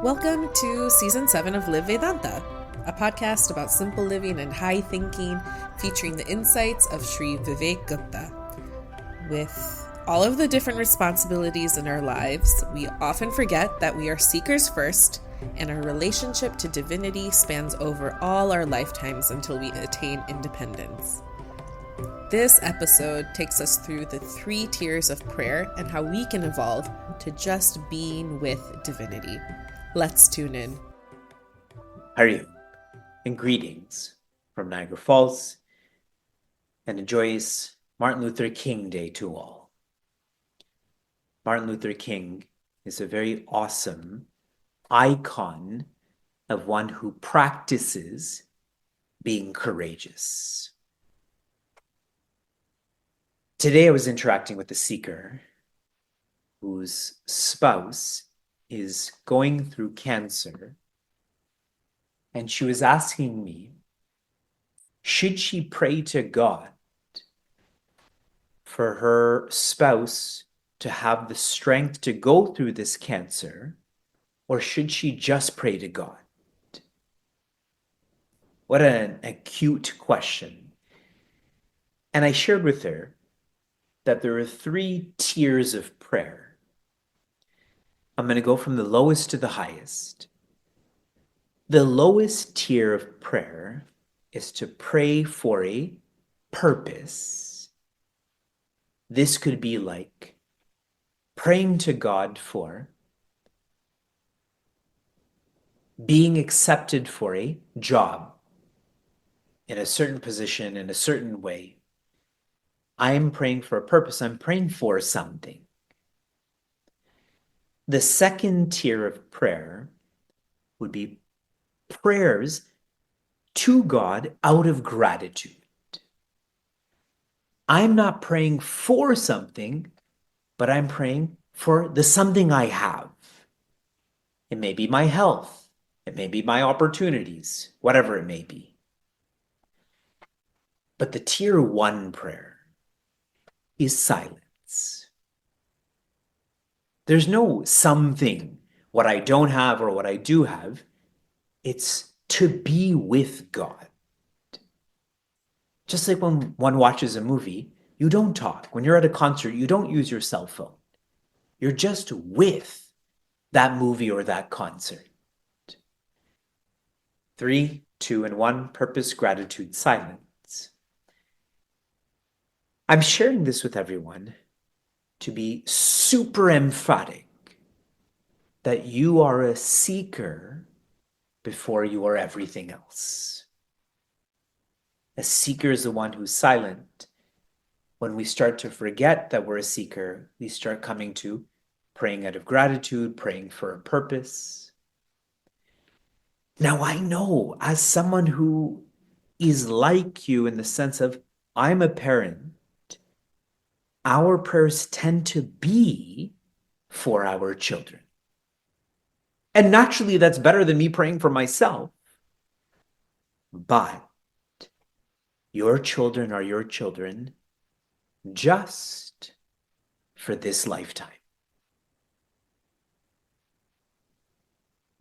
Welcome to Season 7 of Live Vedanta, a podcast about simple living and high thinking, featuring the insights of Sri Vivek Gupta. With all of the different responsibilities in our lives, we often forget that we are seekers first, and our relationship to divinity spans over all our lifetimes until we attain independence. This episode takes us through the 3 tiers of prayer and how we can evolve to just being with divinity. Let's tune in. How are you? And greetings from Niagara Falls, and a joyous Martin Luther King Day to all. Martin Luther King is a very awesome icon of one who practices being courageous. Today I was interacting with a seeker whose spouse is going through cancer, and she was asking me, should she pray to God for her spouse to have the strength to go through this cancer, or should she just pray to God? What an acute question. And I shared with her that there are 3 tiers of prayer. I'm going to go from the lowest to the highest. The lowest tier of prayer is to pray for a purpose. This could be like praying to God for being accepted for a job in a certain position, in a certain way. I am praying for a purpose. I'm praying for something. The second tier of prayer would be prayers to God out of gratitude. I'm not praying for something, but I'm praying for the something I have. It may be my health. It may be my opportunities, whatever it may be. But the tier 1 prayer is silence. There's no something, what I don't have or what I do have. It's to be with God. Just like when one watches a movie, you don't talk. When you're at a concert, you don't use your cell phone. You're just with that movie or that concert. 3, 2, and 1, purpose, gratitude, silence. I'm sharing this with everyone to be super emphatic that you are a seeker before you are everything else. A seeker is the one who's silent. When we start to forget that we're a seeker, we start coming to praying out of gratitude, praying for a purpose. Now, I know as someone who is like you in the sense of I'm a parent, our prayers tend to be for our children. And naturally, that's better than me praying for myself. But your children are your children just for this lifetime.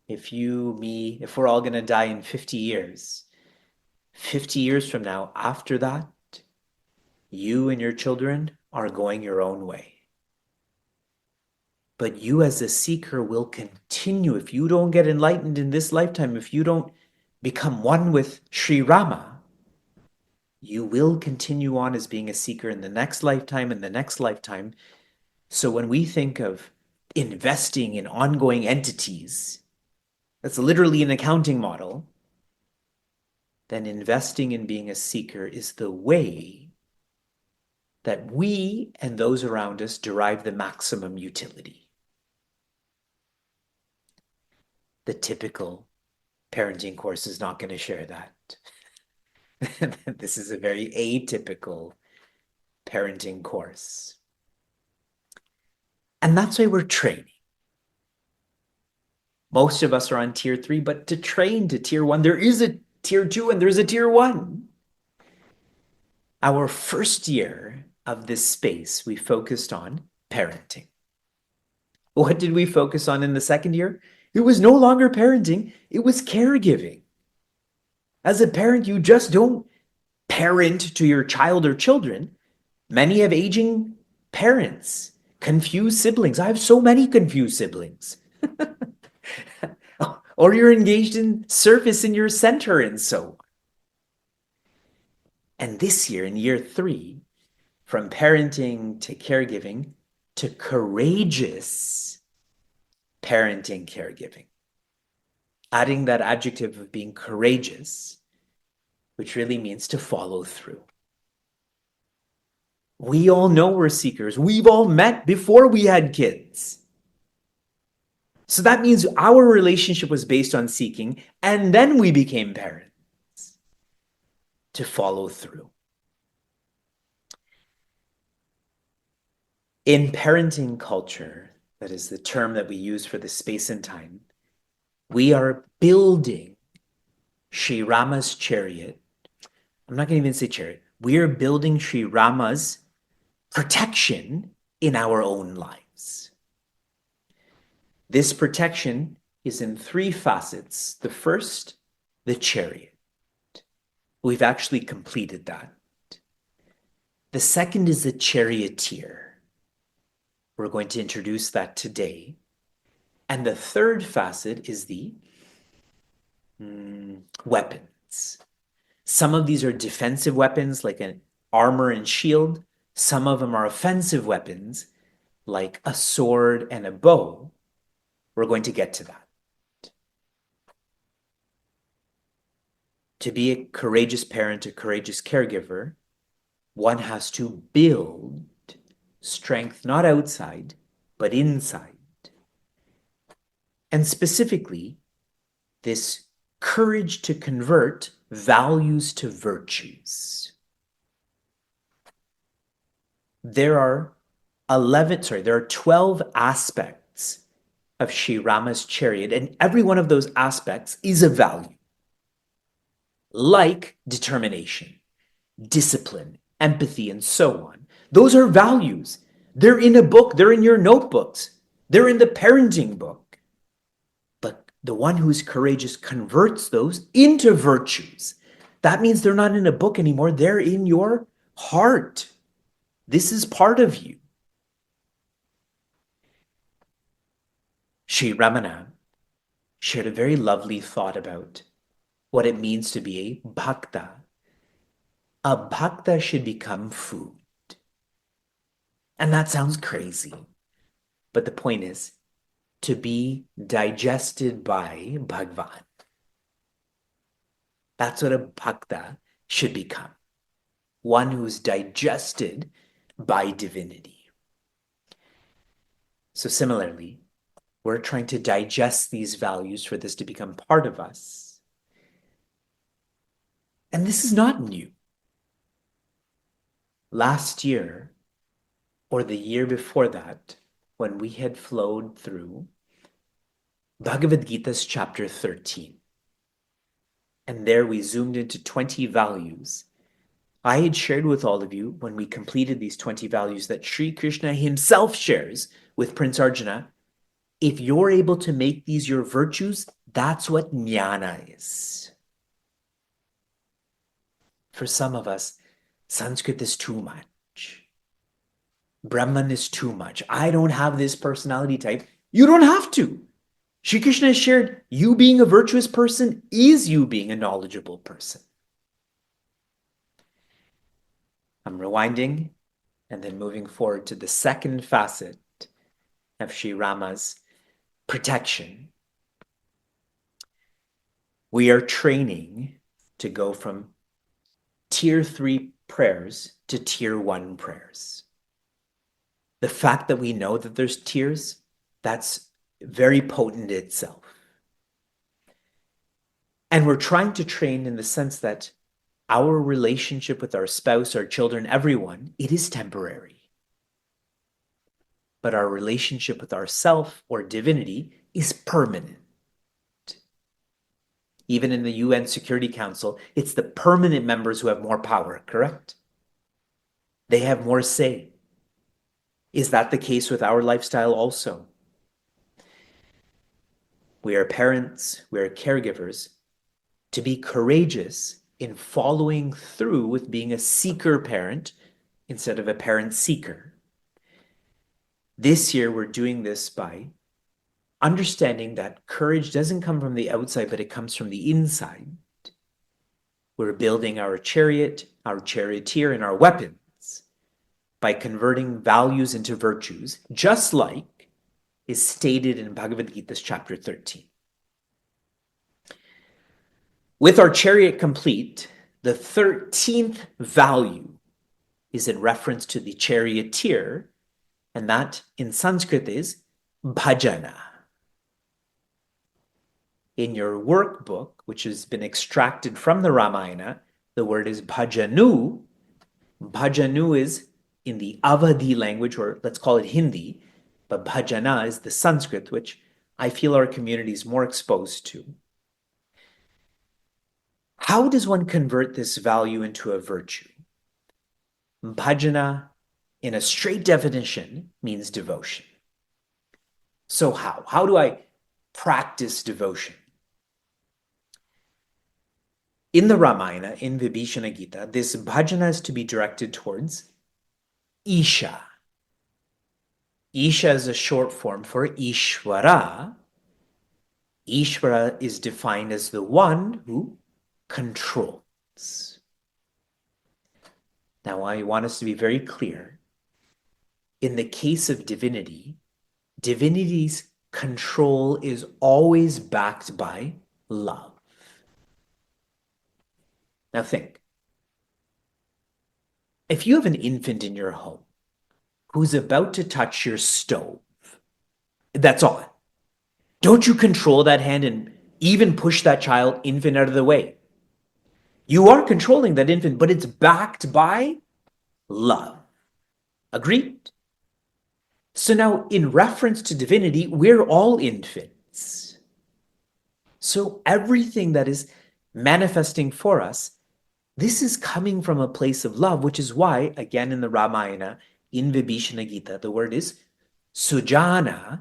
If we're all going to die in 50 years, 50 years from now, after that, you and your children are going your own way. But you as a seeker will continue. If you don't get enlightened in this lifetime, if you don't become one with Sri Rama, you will continue on as being a seeker in the next lifetime and the next lifetime. So when we think of investing in ongoing entities, that's literally an accounting model, then investing in being a seeker is the way that we and those around us derive the maximum utility. The typical parenting course is not going to share that. This is a very atypical parenting course. And that's why we're training. Most of us are on tier 3, but to train to tier 1, there is a tier 2 and there's a tier 1. Our first year of this space, we focused on parenting. What did we focus on in the second year? It was no longer parenting, it was caregiving. As a parent, you just don't parent to your child or children. Many have aging parents, confused siblings. I have so many confused siblings. Or you're engaged in service in your center and so on. And this year, in year 3, from parenting to caregiving to courageous parenting, caregiving, adding that adjective of being courageous, which really means to follow through. We all know we're seekers. We've all met before we had kids. So that means our relationship was based on seeking, and then we became parents to follow through. In parenting culture, that is the term that we use for the space and time, we are building Sri Rama's chariot. I'm not going to even say chariot. We are building Sri Rama's protection in our own lives. This protection is in 3 facets. The first, the chariot. We've actually completed that. The second is the charioteer. We're going to introduce that today. And the third facet is the weapons. Some of these are defensive weapons, like an armor and shield. Some of them are offensive weapons, like a sword and a bow. We're going to get to that. To be a courageous parent, a courageous caregiver, one has to build strength, not outside, but inside. And specifically, this courage to convert values to virtues. There are 12 aspects of Sri Rama's chariot, and every one of those aspects is a value. Like determination, discipline, empathy, and so on. Those are values. They're in a book, they're in your notebooks, they're in the parenting book. But the one who's courageous converts those into virtues. That means they're not in a book anymore, they're in your heart. This is part of you. Sri Ramana shared a very lovely thought about what it means to be a bhakta. A bhakta should become food. And that sounds crazy. But the point is to be digested by Bhagwan. That's what a bhakta should become. One who's digested by divinity. So similarly, we're trying to digest these values for this to become part of us. And this is not new. Last year, or the year before that, when we had flowed through Bhagavad Gita's chapter 13, and there we zoomed into 20 values, I had shared with all of you when we completed these 20 values that Sri Krishna himself shares with Prince Arjuna. If you're able to make these your virtues, that's what jnana is. For some of us, Sanskrit is too much. Brahman is too much. I don't have this personality type. You don't have to. Shri Krishna has shared, you being a virtuous person is you being a knowledgeable person. I'm rewinding and then moving forward to the second facet of Sri Rama's protection. We are training to go from tier 3 prayers to tier 1 prayers. The fact that we know that there's tiers, that's very potent itself. And we're trying to train in the sense that our relationship with our spouse, our children, everyone, it is temporary. But our relationship with ourself or divinity is permanent. Even in the UN Security Council, it's the permanent members who have more power, correct? They have more say. Is that the case with our lifestyle also? we are parents, we are caregivers, to be courageous in following through with being a seeker parent instead of a parent seeker. This year, we're doing this by understanding that courage doesn't come from the outside, but it comes from the inside. We're building our chariot, our charioteer, and our weapons by converting values into virtues, just like is stated in Bhagavad Gita's chapter 13. With our chariot complete, the 13th value is in reference to the charioteer, and that in Sanskrit is Bhajana. In your workbook, which has been extracted from the Ramayana, the word is Bhajanu. Bhajanu is in the Avadhi language, or let's call it Hindi, but Bhajana is the Sanskrit, which I feel our community is more exposed to. How does one convert this value into a virtue? Bhajana, in a straight definition, means devotion. So how? How do I practice devotion? In the Ramayana, in Vibhishana Gita, this bhajana is to be directed towards Isha. Isha is a short form for Ishvara. Ishvara is defined as the one who controls. Now, I want us to be very clear. In the case of divinity, divinity's control is always backed by love. Now think. If you have an infant in your home who's about to touch your stove, that's all. Don't you control that hand and even push that infant out of the way. You are controlling that infant, but it's backed by love. Agreed? So now, in reference to divinity, we're all infants. So everything that is manifesting for us, this is coming from a place of love, which is why, again, in the Ramayana, in Vibhishana Gita, the word is Sujana.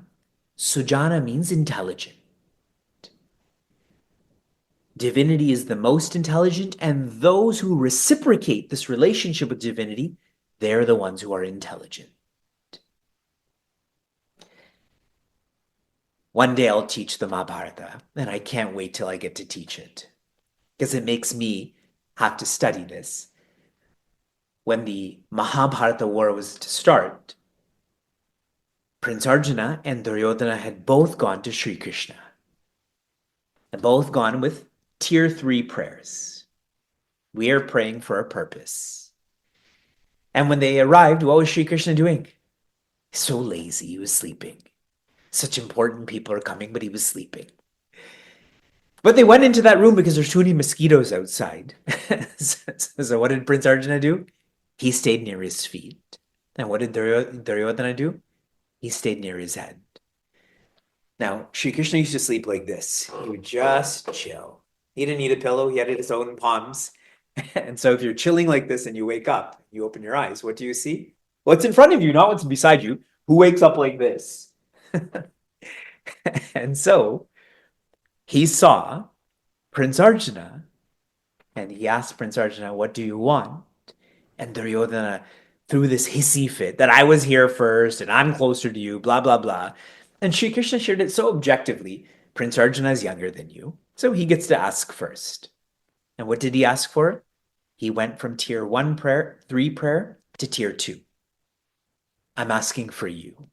Sujana means intelligent. Divinity is the most intelligent, and those who reciprocate this relationship with divinity, they're the ones who are intelligent. One day I'll teach the Mahabharata, and I can't wait till I get to teach it, because it makes me have to study this. When the Mahabharata war was to start, Prince Arjuna and Duryodhana had both gone to Sri Krishna. And both gone with tier 3 prayers. We are praying for a purpose. And when they arrived, what was Sri Krishna doing? So lazy, he was sleeping. Such important people are coming, but he was sleeping. But they went into that room because there's too many mosquitoes outside. So what did Prince Arjuna do? He stayed near his feet. And what did Duryodhana do? He stayed near his head. Now, Sri Krishna used to sleep like this. He would just chill. He didn't need a pillow. He had his own palms. And so if you're chilling like this and you wake up, you open your eyes, what do you see? What's in front of you, not what's beside you. Who wakes up like this? And so he saw Prince Arjuna, and he asked Prince Arjuna, what do you want? And Duryodhana threw this hissy fit that I was here first and I'm closer to you, blah, blah, blah. And Sri Krishna shared it so objectively. Prince Arjuna is younger than you, so he gets to ask first. And what did he ask for? He went from tier 1 prayer, 3 prayer, to tier 2. I'm asking for you.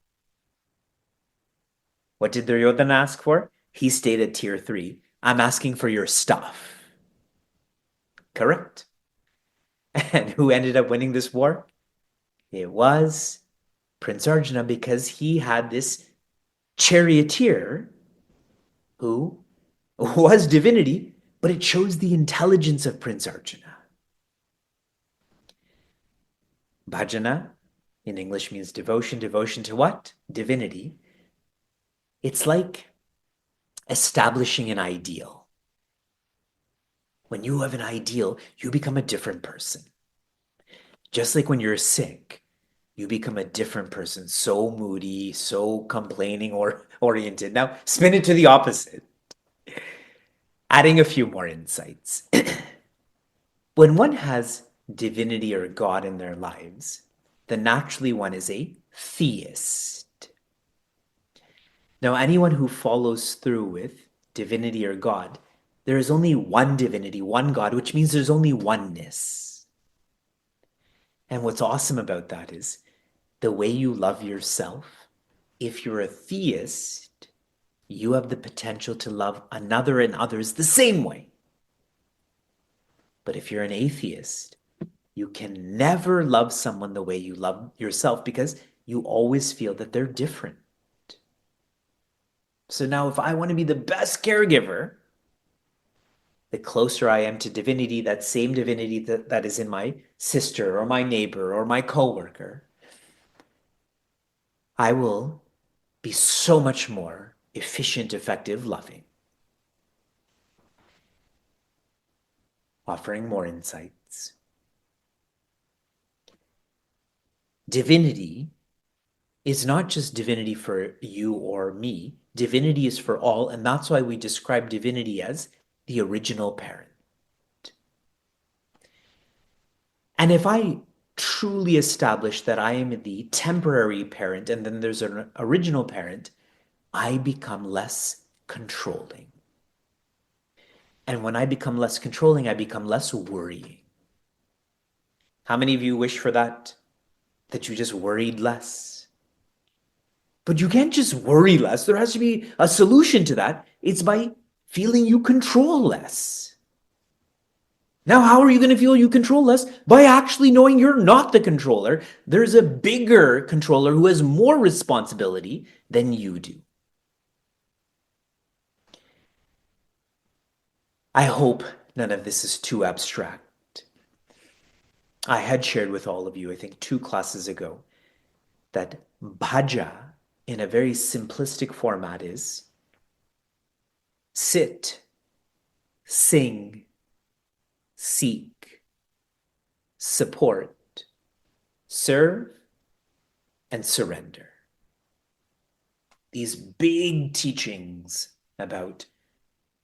What did Duryodhana ask for? He stayed at tier 3. I'm asking for your stuff. Correct? And who ended up winning this war? It was Prince Arjuna, because he had this charioteer who was divinity, but it shows the intelligence of Prince Arjuna. Bhajana in English means devotion. Devotion to what? Divinity. It's like establishing an ideal. When you have an ideal, you become a different person. Just like when you're sick, you become a different person, so moody, so complaining or oriented. Now, spin it to the opposite, adding a few more insights. When one has divinity or God in their lives, then naturally one is a theist. Now, anyone who follows through with divinity or God, there is only one divinity, one God, which means there's only oneness. And what's awesome about that is the way you love yourself. If you're a theist, you have the potential to love another and others the same way. But if you're an atheist, you can never love someone the way you love yourself because you always feel that they're different. So now if I want to be the best caregiver, the closer I am to divinity, that same divinity that is in my sister or my neighbor or my coworker, I will be so much more efficient, effective, loving. Offering more insights. Divinity is not just divinity for you or me. Divinity is for all, and that's why we describe divinity as the original parent. And if I truly establish that I am the temporary parent and then there's an original parent, I become less controlling. And when I become less controlling, I become less worrying. How many of you wish for that? That you just worried less? But you can't just worry less. There has to be a solution to that. It's by feeling you control less. Now, how are you going to feel you control less? By actually knowing you're not the controller. There's a bigger controller who has more responsibility than you do. I hope none of this is too abstract. I had shared with all of you, I think 2 classes ago, that bhaja in a very simplistic format is sit, sing, seek, support, serve, and surrender. These big teachings about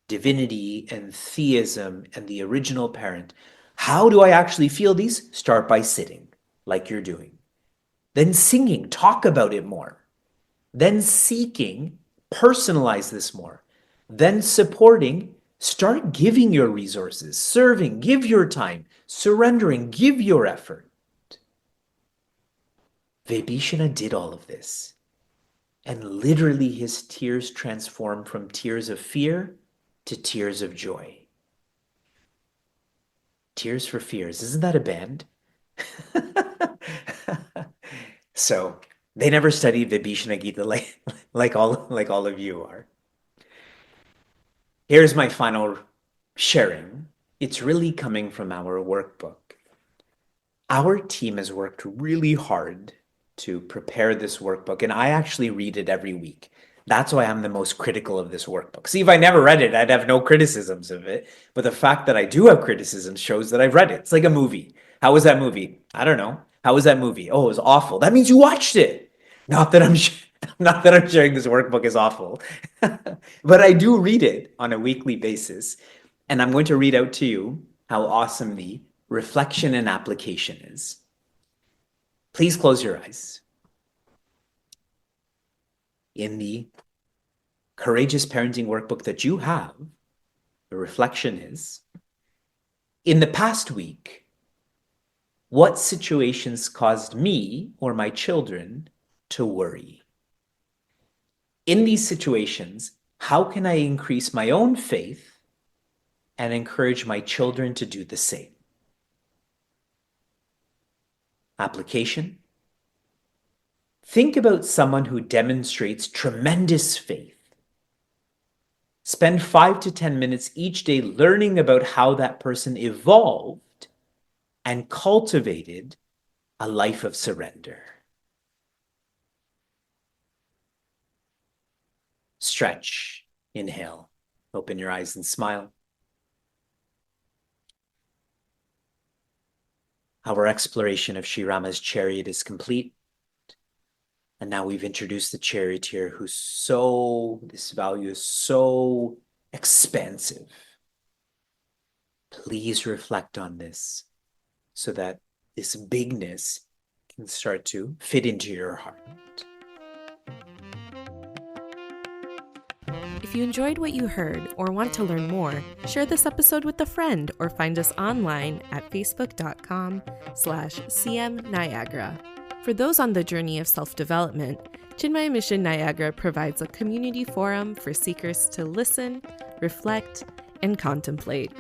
divinity and theism and the original parent. How do I actually feel these? Start by sitting, like you're doing. Then singing, talk about it more. Then seeking, personalize this more. Then supporting, start giving your resources, serving, give your time, surrendering, give your effort. Vibhishana did all of this. And literally his tears transformed from tears of fear to tears of joy. Tears for Fears. Isn't that a band? So they never studied Vibhishana Gita like all of you are. Here's my final sharing. It's really coming from our workbook. Our team has worked really hard to prepare this workbook, and I actually read it every week. That's why I'm the most critical of this workbook. See, if I never read it, I'd have no criticisms of it. But the fact that I do have criticisms shows that I've read it. It's like a movie. How was that movie? I don't know. How was that movie? Oh, it was awful. That means you watched it. Not that I'm not that I'm sharing this workbook is awful, but I do read it on a weekly basis. And I'm going to read out to you how awesome the reflection and application is. Please close your eyes. In the Courageous Parenting Workbook that you have, the reflection is, in the past week, what situations caused me or my children to worry? In these situations, how can I increase my own faith and encourage my children to do the same? Application. Think about someone who demonstrates tremendous faith. Spend 5 to 10 minutes each day learning about how that person evolved and cultivated a life of surrender. Stretch. Inhale. Open your eyes and smile. Our exploration of Sri Rama's chariot is complete. And now we've introduced the charioteer this value is so expansive. Please reflect on this so that this bigness can start to fit into your heart. If you enjoyed what you heard or want to learn more, share this episode with a friend or find us online at facebook.com/cmniagara. For those on the journey of self-development, Chinmaya Mission Niagara provides a community forum for seekers to listen, reflect, and contemplate.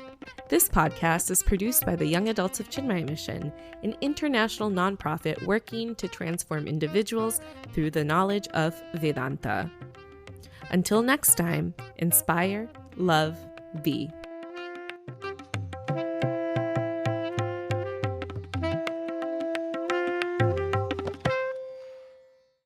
This podcast is produced by the Young Adults of Chinmaya Mission, an international nonprofit working to transform individuals through the knowledge of Vedanta. Until next time, inspire, love, be.